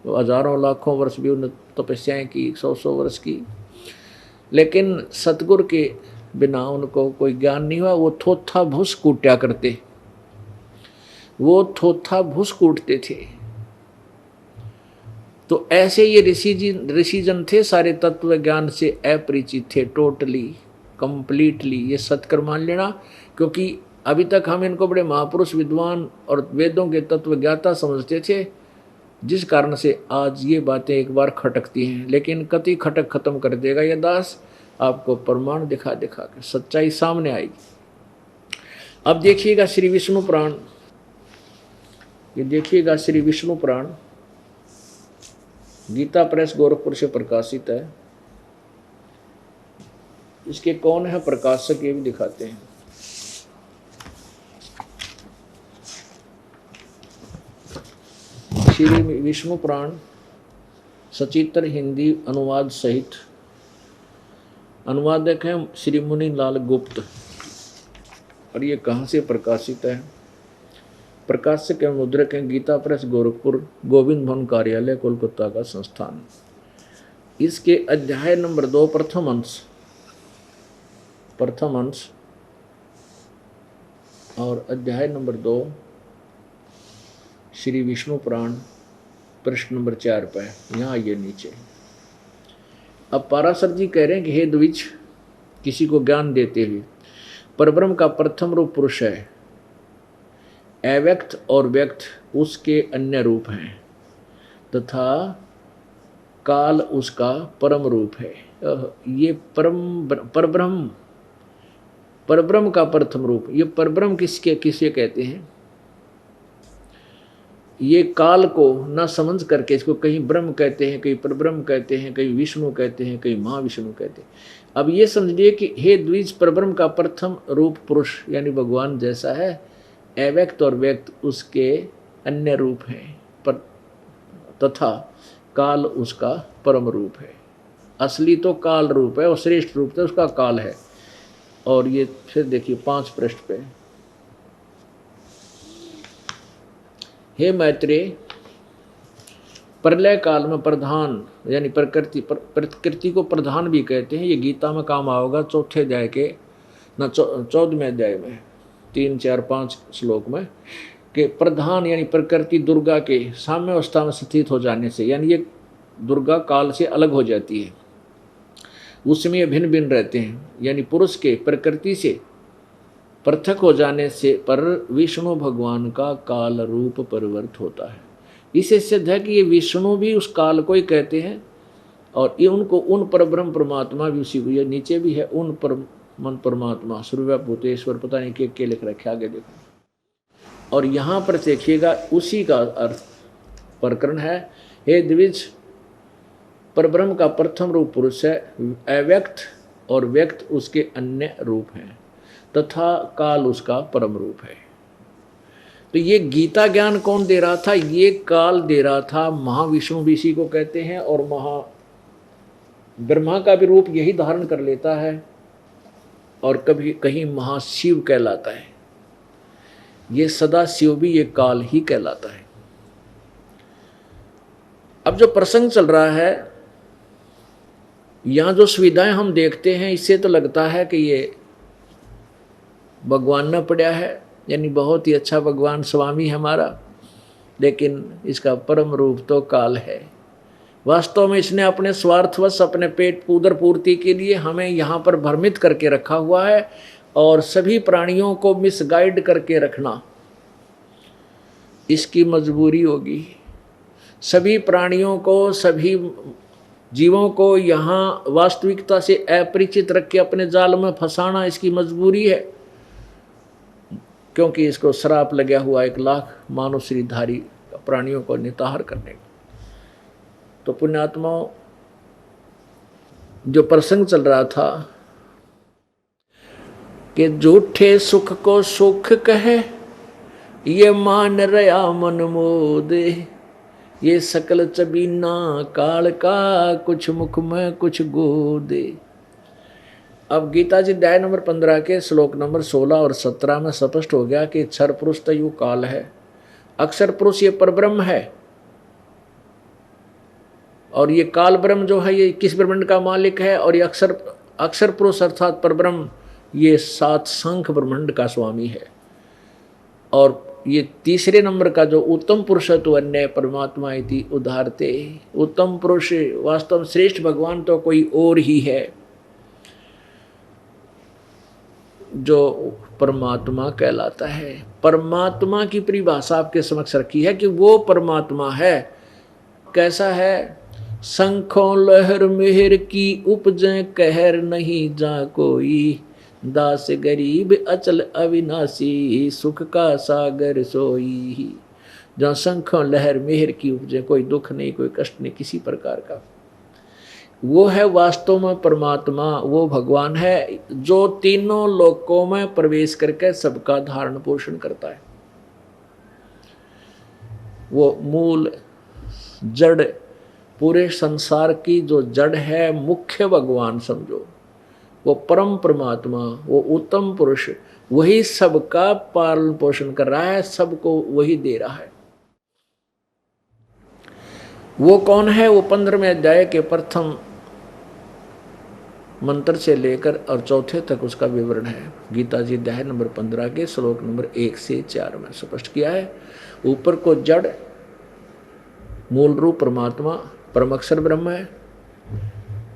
हजारों लाखों वर्ष भी उन्होंने तपस्याएं की, 100 वर्ष की, लेकिन सतगुरु के बिना उनको कोई ज्ञान नहीं हुआ। वो थोथा भूस कूटा करते, वो थोथा भूस कूटते थे। तो ऐसे ये ऋषिजन थे, सारे तत्व ज्ञान से अपरिचित थे, टोटली कंप्लीटली। ये सत्कर मान लेना, क्योंकि अभी तक हम इनको बड़े महापुरुष विद्वान और वेदों के तत्व ज्ञाता समझते थे, जिस कारण से आज ये बातें एक बार खटकती हैं, लेकिन कति खटक खत्म कर देगा ये दास। आपको प्रमाण दिखा दिखा के सच्चाई सामने आएगी। अब देखिएगा श्री विष्णु पुराण, ये देखिएगा श्री विष्णु पुराण गीता प्रेस गोरखपुर से प्रकाशित है। इसके कौन है प्रकाशक ये भी दिखाते हैं। श्री विष्णु पुराण सचित्र हिंदी अनुवाद सहित, अनुवादक हैं श्री मुनि लाल गुप्त। और ये कहाँ से प्रकाशित है? प्रकाशक एवं मुद्रक हैं गीता प्रेस गोरखपुर, गोविंद भवन कार्यालय कोलकाता का संस्थान। इसके अध्याय नंबर 2 प्रथम अंश और अध्याय नंबर 2 श्री विष्णु पुराण प्रश्न नंबर 4 पे, यहाँ आइए नीचे। अब पाराशर जी कह रहे हैं कि हे द्विज, किसी को ज्ञान देते हुए, परब्रह्म का प्रथम रूप पुरुष है, अव्यक्त और व्यक्त उसके अन्य रूप हैं, तथा काल उसका परम रूप है। ये परब्रह्म का प्रथम रूप, ये परब्रह्म किसे कहते हैं? ये काल को न समझ करके इसको कहीं ब्रह्म कहते हैं, कहीं परब्रह्म कहते हैं, कहीं विष्णु कहते हैं, कहीं महाविष्णु कहते हैं। अब ये समझिए कि हे द्विज, परब्रह्म का प्रथम रूप पुरुष यानी भगवान जैसा है, अव्यक्त और व्यक्त उसके अन्य रूप हैं, तथा काल उसका परम रूप है। असली तो काल रूप है और श्रेष्ठ रूप तो उसका काल है। और ये फिर देखिए 5 पृष्ठ पे, हे मैत्रेय, प्रलय काल में प्रधान यानी प्रकृति को प्रधान भी कहते हैं। ये गीता में काम आओगा 4 अध्याय के न 14वें अध्याय में 3, 4, 5 श्लोक में, कि प्रधान यानी प्रकृति दुर्गा के साम्य अवस्था में स्थित हो जाने से, यानी ये दुर्गा काल से अलग हो जाती है। उसमें ये भिन्न भिन्न रहते हैं, यानी पुरुष के प्रकृति से पृथक हो जाने से पर विष्णु भगवान का काल रूप परिवर्त होता है। इसे सिद्ध है कि ये विष्णु भी उस काल को ही कहते हैं, और ये उनको उन परब्रह्म परमात्मा भी उसी को, ये नीचे भी है उन पर मन परमात्मा सूर्य भूतेश्वर, पता नहीं के लिख रखे, आगे देखो। और यहाँ पर देखिएगा उसी का अर्थ प्रकरण है, हे द्विज, परब्रह्म का प्रथम रूप पुरुष है, अव्यक्त और व्यक्त उसके अन्य रूप हैं, तथा काल उसका परम रूप है। तो ये गीता ज्ञान कौन दे रहा था? ये काल दे रहा था, महाविष्णु भी इसी को कहते हैं, और महा ब्रह्मा का भी रूप यही धारण कर लेता है, और कभी कहीं महाशिव कहलाता है। ये सदा शिव भी ये काल ही कहलाता है। अब जो प्रसंग चल रहा है, यहाँ जो सुविधाएं हम देखते हैं, इससे तो लगता है कि ये भगवान न पड़ा है, यानी बहुत ही अच्छा भगवान स्वामी हमारा, लेकिन इसका परम रूप तो काल है। वास्तव में इसने अपने स्वार्थवश, अपने पेट उदर पूर्ति के लिए हमें यहाँ पर भ्रमित करके रखा हुआ है, और सभी प्राणियों को मिसगाइड करके रखना इसकी मजबूरी होगी। सभी प्राणियों को, सभी जीवों को यहाँ वास्तविकता से अपरिचित रख के अपने जाल में फंसाना इसकी मजबूरी है, क्योंकि इसको श्राप लगा हुआ 1 लाख मानव श्रीधारी प्राणियों को निताहार करने का। तो पुण्यात्माओं, जो प्रसंग चल रहा था कि झूठे सुख को सुख कहे, ये मान रया मन मोदे, ये सकल चबीना काल का, कुछ मुख में कुछ गोदे। अब गीता जी अध्याय नंबर 15 के श्लोक नंबर 16 और 17 में स्पष्ट हो गया कि क्षर पुरुष तो यू काल है, अक्षर पुरुष ये परब्रह्म है, और ये काल ब्रह्म जो है ये किस ब्रह्मांड का मालिक है, और ये अक्षर पुरुष अर्थात परब्रह्म ये 7 शंख ब्रह्मांड का स्वामी है। और ये तीसरे नंबर का जो उत्तम पुरुष तो अन्य परमात्मा इति उदाहरते, उत्तम पुरुष वास्तव में श्रेष्ठ भगवान तो कोई और ही है, जो परमात्मा कहलाता है। परमात्मा की परिभाषा आपके समक्ष रखी है कि वो परमात्मा है। कैसा है? शंखों लहर मेहर की उपजें कहर नहीं जा कोई, दास गरीब अचल अविनाशी सुख का सागर सोई। जहाँ शंखों लहर मेहर की उपजे, कोई दुख नहीं, कोई कष्ट नहीं किसी प्रकार का, वो है वास्तव में परमात्मा। वो भगवान है जो तीनों लोकों में प्रवेश करके सबका धारण पोषण करता है। वो मूल जड़, पूरे संसार की जो जड़ है, मुख्य भगवान समझो, वो परम परमात्मा, वो उत्तम पुरुष, वही सबका पालन पोषण कर रहा है, सबको वही दे रहा है। वो कौन है? वो 15वें अध्याय के प्रथम मंत्र से लेकर और चौथे तक उसका विवरण है। गीता जी अध्याय नंबर 15 के श्लोक नंबर 1 से 4 में स्पष्ट किया है। ऊपर को जड़, मूल रूप परमात्मा, परम अक्षर ब्रह्म है।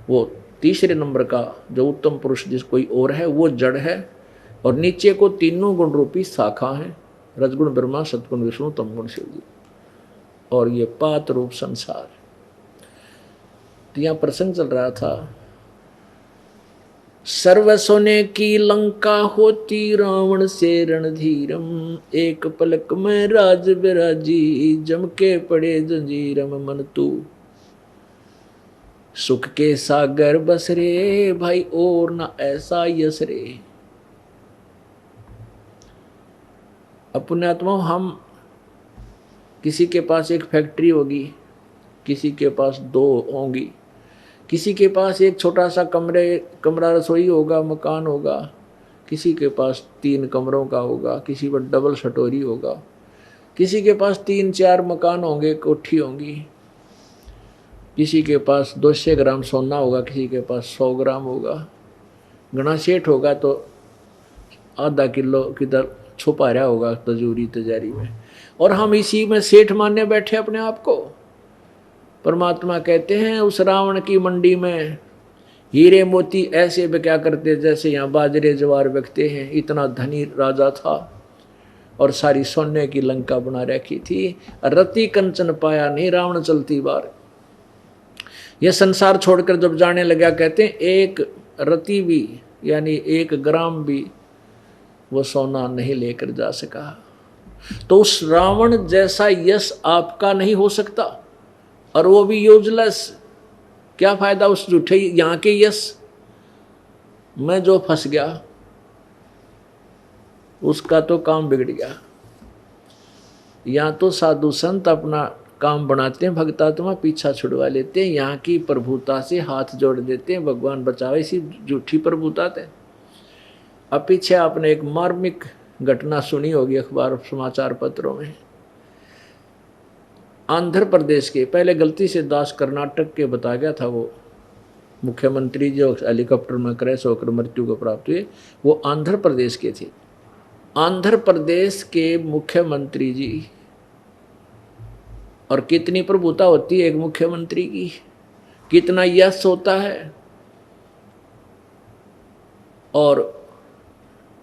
वो तीसरे नंबर का जो उत्तम पुरुष जिस कोई और है, वो जड़ है। और नीचे को तीनों गुण रूपी शाखा हैं, रजगुण ब्रह्मा, सतगुण विष्णु, तमगुण शिव जी, और ये पात रूप संसार। तो यहाँ प्रसंग चल रहा था, सर्व सोने की लंका होती रावण से रणधीरम, एक पलक में राज बिराजी जम के पड़े जंजीरम मन तू, सुख के सागर बस रे भाई और ना ऐसा यस रे। पुण्यात्मा, हम किसी के पास एक फैक्ट्री होगी, किसी के पास 2 होंगी, किसी के पास एक छोटा सा कमरा रसोई होगा, मकान होगा, किसी के पास 3 कमरों का होगा, किसी पर डबल सटोरी होगा, किसी के पास 3-4 मकान होंगे, कोठी होंगी, किसी के पास 200 ग्राम सोना होगा, किसी के पास 100 ग्राम होगा। घना सेठ होगा तो आधा किलो किधर छुपा रहा होगा तिजारी में, और हम इसी में सेठ मानने बैठे अपने आप को। परमात्मा कहते हैं उस रावण की मंडी में हीरे मोती ऐसे बिका करते जैसे यहाँ बाजरे ज्वार बिकते हैं। इतना धनी राजा था और सारी सोने की लंका बना रखी थी। रति कंचन पाया नहीं रावण चलती बार। यह संसार छोड़कर जब जाने लगा, कहते हैं एक रति भी यानी 1 ग्राम भी वो सोना नहीं लेकर जा सका। तो उस रावण जैसा यश आपका नहीं हो सकता, और वो भी यूजलेस। क्या फायदा उस झूठे यहाँ के यश में जो फंस गया, उसका तो काम बिगड़ गया। यहाँ तो साधु संत अपना काम बनाते हैं, भक्तात्मा पीछा छुड़वा लेते हैं, यहाँ की प्रभुता से हाथ जोड़ देते हैं, भगवान बचावे, इसी झूठी प्रभुता थे। अब पीछे आपने एक मार्मिक घटना सुनी होगी अखबार समाचार पत्रों में। आंध्र प्रदेश के, पहले गलती से दास कर्नाटक के बता गया था, वो मुख्यमंत्री जो हेलीकॉप्टर में क्रैश होकर मृत्यु को प्राप्त हुए, वो आंध्र प्रदेश के थे। आंध्र प्रदेश के मुख्यमंत्री जी, और कितनी प्रभुता होती है एक मुख्यमंत्री की, कितना यश होता है। और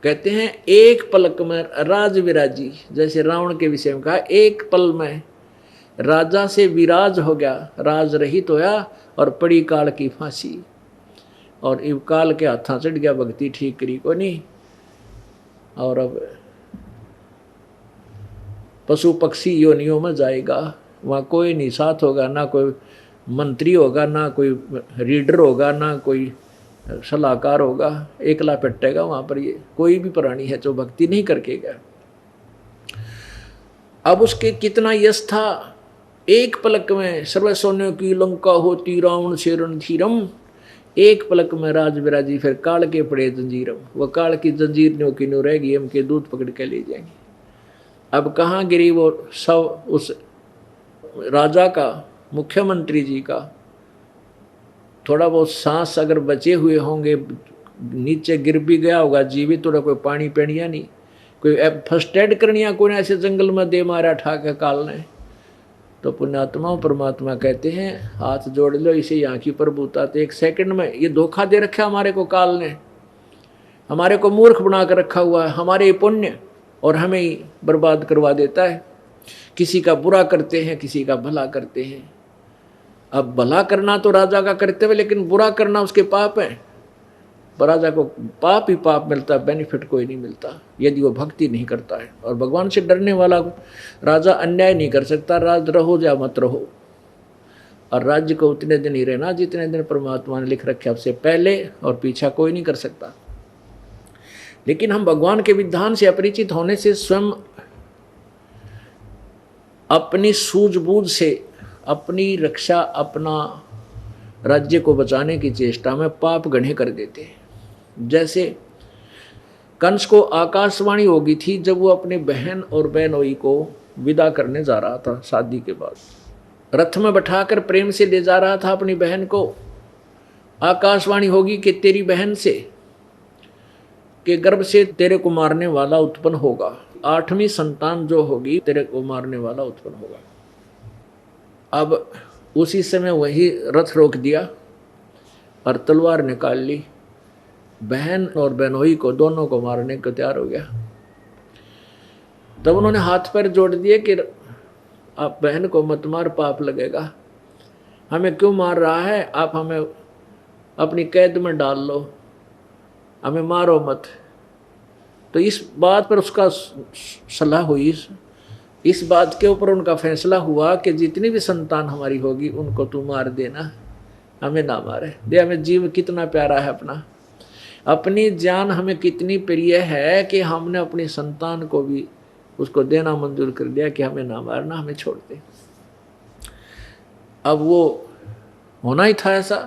कहते हैं एक पलक में राज विराजी, जैसे रावण के विषय में कहा, एक पल में राजा से विराज हो गया, राज रहित होया और पड़ी काल की फांसी। और इव काल के हाथा चढ़ गया, भक्ति ठीक करी को नहीं। और अब पशु पक्षी योनियों में जाएगा, वहाँ कोई नहीं साथ होगा, ना कोई मंत्री होगा, ना कोई रीडर होगा, ना कोई सलाहकार होगा, एकला पिटेगा वहाँ पर। ये कोई भी प्राणी है जो भक्ति नहीं करके गया। अब उसके कितना यश था, एक पलक में सर्व सोने की लंका होती रावण से रणधीरम, एक पलक में राज विराजी फिर काल के पड़े जंजीरम। वह काल की जंजीर नो की नो रहेगी, हम के दूध पकड़ के ले जाएंगे। अब कहाँ गिरी वो सब उस राजा का, मुख्यमंत्री जी का थोड़ा बहुत सांस अगर बचे हुए होंगे, नीचे गिर भी गया होगा जीवित, थोड़ा कोई पानी पीनिया नहीं, कोई फर्स्ट एड करनिया, कोई ऐसे जंगल में दे मारा ठाके काल ने। तो पुण्यात्मा परमात्मा कहते हैं हाथ जोड़ लो, इसे यहाँ की प्रभुता। तो 1 सेकंड में ये धोखा दे रखा हमारे को काल ने, हमारे को मूर्ख बना कर रखा हुआ है, हमारे पुण्य, और हमें ही बर्बाद करवा देता है। किसी का बुरा करते हैं, किसी का भला करते हैं। अब भला करना तो राजा का कर्तव्य, लेकिन बुरा करना उसके पाप है। राजा को पाप ही पाप मिलता है, बेनिफिट कोई नहीं मिलता यदि वो भक्ति नहीं करता है। और भगवान से डरने वाला राजा अन्याय नहीं कर सकता, राज रहो या मत रहो। और राज्य को उतने दिन ही रहना जितने दिन परमात्मा ने लिख रखे, आपसे पहले और पीछा कोई नहीं कर सकता। लेकिन हम भगवान के विधान से अपरिचित होने से स्वयं अपनी सूझबूझ से अपनी रक्षा, अपना राज्य को बचाने की चेष्टा में पाप गढ़े कर देते हैं। जैसे कंस को आकाशवाणी होगी थी जब वो अपने बहन और बहनोई को विदा करने जा रहा था। शादी के बाद रथ में बैठाकर प्रेम से ले जा रहा था अपनी बहन को। आकाशवाणी होगी कि तेरी बहन से के गर्भ से तेरे को मारने वाला उत्पन्न होगा, 8वीं संतान जो होगी तेरे को मारने वाला उत्पन्न होगा। अब उसी समय वही रथ रोक दिया और तलवार निकाल ली, बहन और बहनोई को दोनों को मारने को तैयार हो गया। तब उन्होंने हाथ पैर जोड़ दिए कि आप बहन को मत मार, पाप लगेगा। हमें क्यों मार रहा है, आप हमें अपनी कैद में डाल लो, हमें मारो मत। तो इस बात पर उसका सलाह हुई, इस बात के ऊपर उनका फैसला हुआ कि जितनी भी संतान हमारी होगी उनको तू मार देना, हमें ना मारे दे। हमें जीव कितना प्यारा है अपना, अपनी जान हमें कितनी प्रिय है कि हमने अपनी संतान को भी उसको देना मंजूर कर दिया कि हमें ना मारना, हमें छोड़ दे। अब वो होना ही था ऐसा,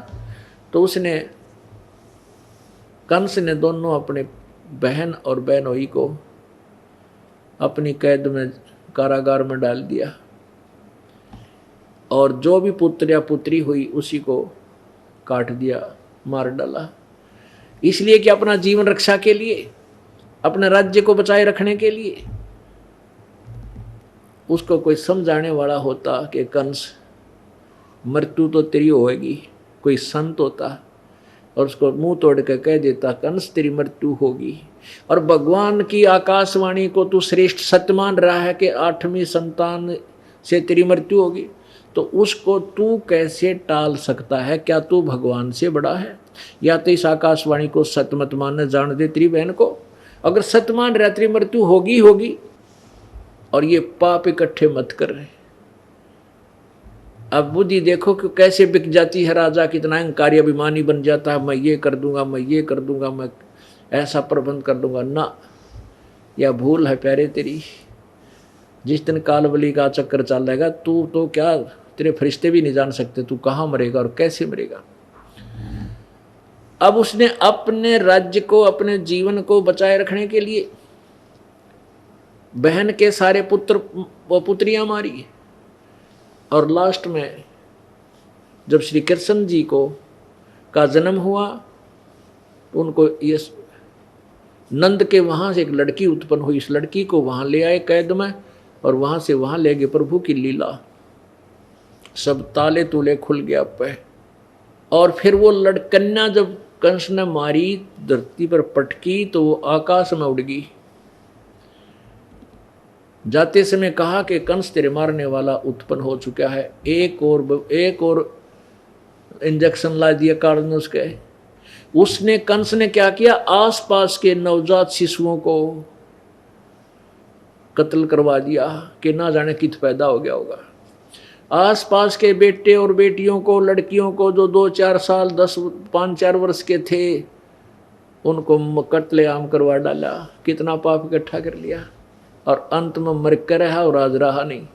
तो उसने कंस ने दोनों अपने बहन और बहनोई को अपनी कैद में, कारागार में डाल दिया, और जो भी पुत्र या पुत्री हुई उसी को काट दिया, मार डाला। इसलिए कि अपना जीवन रक्षा के लिए, अपने राज्य को बचाए रखने के लिए। उसको कोई समझाने वाला होता कि कंस मृत्यु तो तेरी होएगी, कोई संत होता और उसको मुंह तोड़ के कह देता कंस तेरी मृत्यु होगी। और भगवान की आकाशवाणी को तू श्रेष्ठ सत्य मान रहा है कि 8वीं संतान से तेरी मृत्यु होगी, तो उसको तू कैसे टाल सकता है? क्या तू भगवान से बड़ा है? या तो इस आकाशवाणी को सत्य मत मानने जान दे तेरी बहन को। अगर सत्य मान रहा तेरी मृत्यु होगी होगी, और ये पाप इकट्ठे मत कर रहे। अब बुद्धि देखो कि कैसे बिक जाती है, राजा कितना अहंकारी अभिमानी बन जाता है, मैं ये कर दूंगा, मैं ये कर दूंगा, मैं ऐसा प्रबंध कर दूंगा। ना, यह भूल है प्यारे तेरी। जिस दिन कालबली का चक्कर चलेगा, तू तो क्या, तेरे फरिश्ते भी नहीं जान सकते तू कहाँ मरेगा और कैसे मरेगा। अब उसने अपने राज्य को, अपने जीवन को बचाए रखने के लिए बहन के सारे पुत्र व पुत्रियां मारी। और लास्ट में जब श्री कृष्ण जी को का जन्म हुआ, तो उनको ये नंद के वहां से एक लड़की उत्पन्न हुई। इस लड़की को वहां ले आए कैद में, और वहां से वहां ले गए। प्रभु की लीला, सब ताले तूले खुल गया पे। और फिर वो कन्या जब कंस ने मारी, धरती पर पटकी तो वो आकाश में उड़ गई। जाते समय कहा कि कंस तेरे मारने वाला उत्पन्न हो चुका है। एक और इंजेक्शन ला दिया कारण उसके। उसने, कंस ने क्या किया, आसपास के नवजात शिशुओं को कत्ल करवा दिया कि ना जाने कित पैदा हो गया होगा। आसपास के बेटे और बेटियों को, लड़कियों को जो 2-4 साल 5-4 वर्ष के थे, उनको कत्लेआम करवा डाला। कितना पाप इकट्ठा कर लिया, और अंत में मर कर रहा और आज रहा नहीं।